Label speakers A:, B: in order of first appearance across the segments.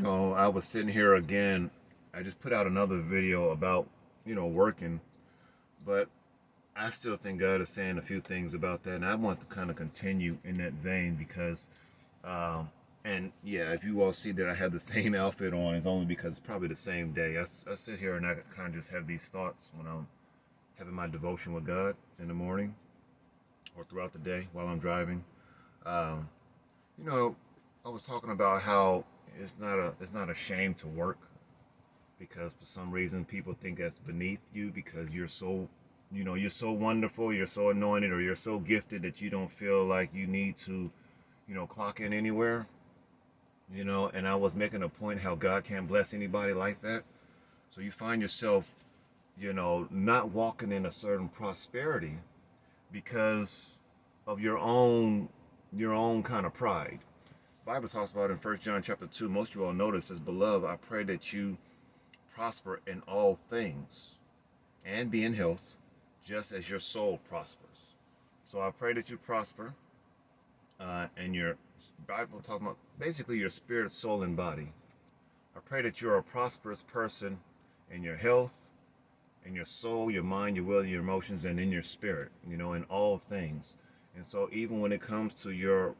A: I was sitting here again. I just put out another video about, working, but I still think God is saying a few things about that, and I want to kind of continue in that vein because, and yeah, if you all see that I have the same outfit on, it's only because it's probably the same day. I sit here and I kind of just have these thoughts when I'm having my devotion with God in the morning or throughout the day while I'm driving. Um, you know, I was talking about how it's not a shame to work because for some reason people think that's beneath you because you're so wonderful, you're so anointed, or you're so gifted that you don't feel like you need to, clock in anywhere. And I was making a point how God can't bless anybody like that. So you find yourself, not walking in a certain prosperity because of your own kind of pride. The Bible talks about in 1 John chapter 2, most of you all notice says, Beloved, I pray that you prosper in all things and be in health, just as your soul prospers. So I pray that you prosper, and your Bible talking about basically your spirit, soul, and body. I pray that you're a prosperous person in your health, in your soul, your mind, your will, your emotions, and in your spirit, in all things. And so even when it comes to your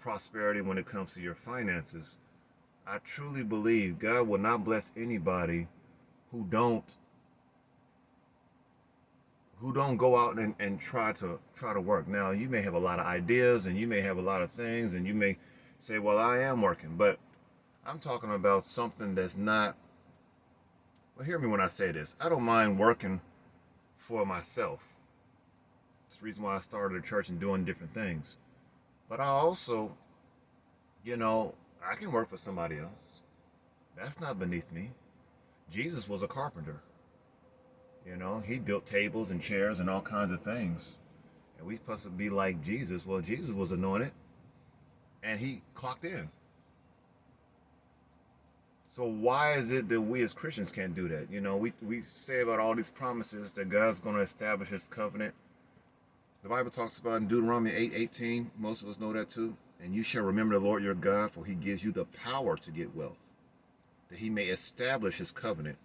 A: prosperity, when it comes to your finances, I truly believe God will not bless anybody who don't go out and try to work. Now you may have a lot of ideas and you may have a lot of things and you may say, well, I am working, but I'm talking about something that's not, well, hear me when I say this. I don't mind working for myself. It's the reason why I started a church and doing different things. But I also, I can work for somebody else. That's not beneath me. Jesus was a carpenter. He built tables and chairs and all kinds of things. And we supposed to be like Jesus. Well, Jesus was anointed and he clocked in. So why is it that we as Christians can't do that? We say about all these promises that God's going to establish his covenant. The Bible talks about in Deuteronomy 8:18. Most of us know that too. And you shall remember the Lord your God, for he gives you the power to get wealth, that he may establish his covenant,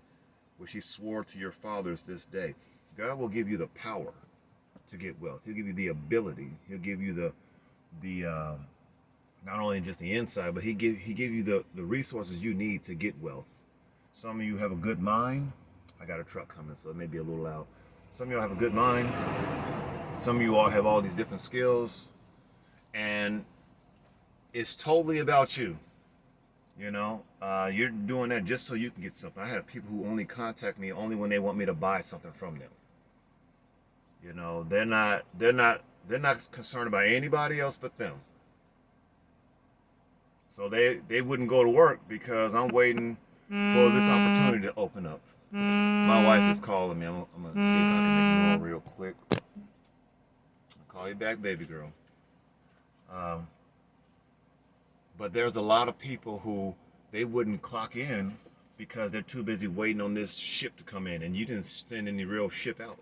A: which he swore to your fathers this day. God will give you the power to get wealth. He'll give you the ability. He'll give you the not only just the inside, but he give you the resources you need to get wealth. Some of you have a good mind. I got a truck coming, so it may be a little loud. Some of you all have a good mind. Some of you all have all these different skills, and it's totally about you. You're doing that just so you can get something. I have people who only contact me only when they want me to buy something from them. They're not concerned about anybody else but them. So they wouldn't go to work because I'm waiting for this opportunity to open up. My wife is calling me. I'm gonna see if I can make it on real quick. I'll call you back, baby girl. Um, but there's a lot of people who they wouldn't clock in because they're too busy waiting on this ship to come in, and you didn't send any real ship out.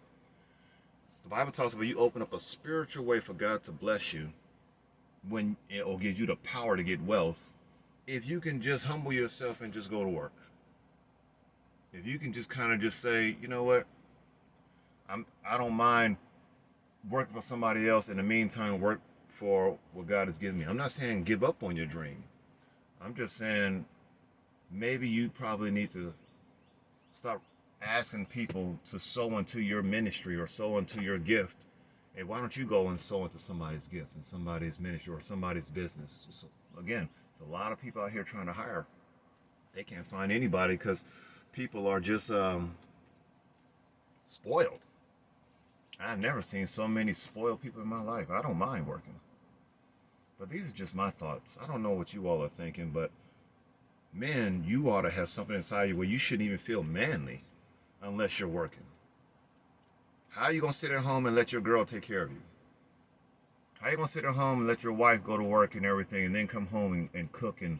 A: The Bible talks about you open up a spiritual way for God to bless you when it will give you the power to get wealth. If you can just humble yourself and just go to work. If you can just kind of just say, you know what, I don't mind working for somebody else, in the meantime work for what God has given me. I'm not saying give up on your dream. I'm just saying maybe you probably need to stop asking people to sow into your ministry or sow into your gift. Hey, why don't you go and sow into somebody's gift and somebody's ministry or somebody's business? So again, there's a lot of people out here trying to hire. They can't find anybody because people are just spoiled. I've never seen so many spoiled people in my life. I don't mind working. But these are just my thoughts. I don't know what you all are thinking, but man, you ought to have something inside you where you shouldn't even feel manly unless you're working. How are you going to sit at home and let your girl take care of you? How are you going to sit at home and let your wife go to work and everything and then come home and cook and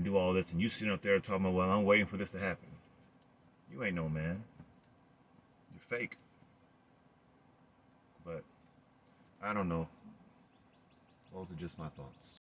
A: do all this, and you sitting up there talking about, well, I'm waiting for this to happen? You ain't no man. You're fake. But I don't know. Those are just my thoughts.